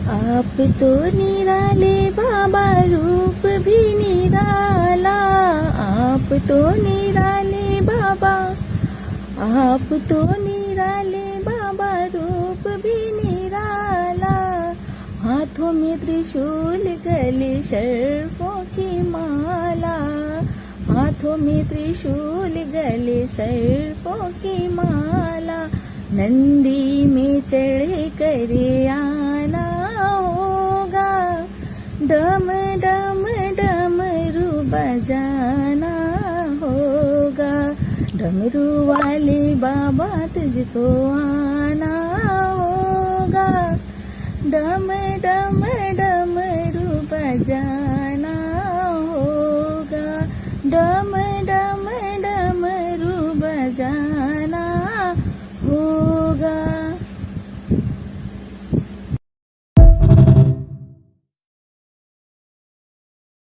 आप तो निराले बाबा, रूप भी निराला। आप तो निराले बाबा, आप तो निराले बाबा, रूप भी निराला। हाथों में त्रिशूल, गले सर्पों की माला। हाथों में त्रिशूल, गले सर्पों की माला। नंदी में चढ़ कर आना होगा, डम डम डमरू बजाना होगा। डमरू वाले बाबा तुझको आना होगा, डम डम डमरू बजाना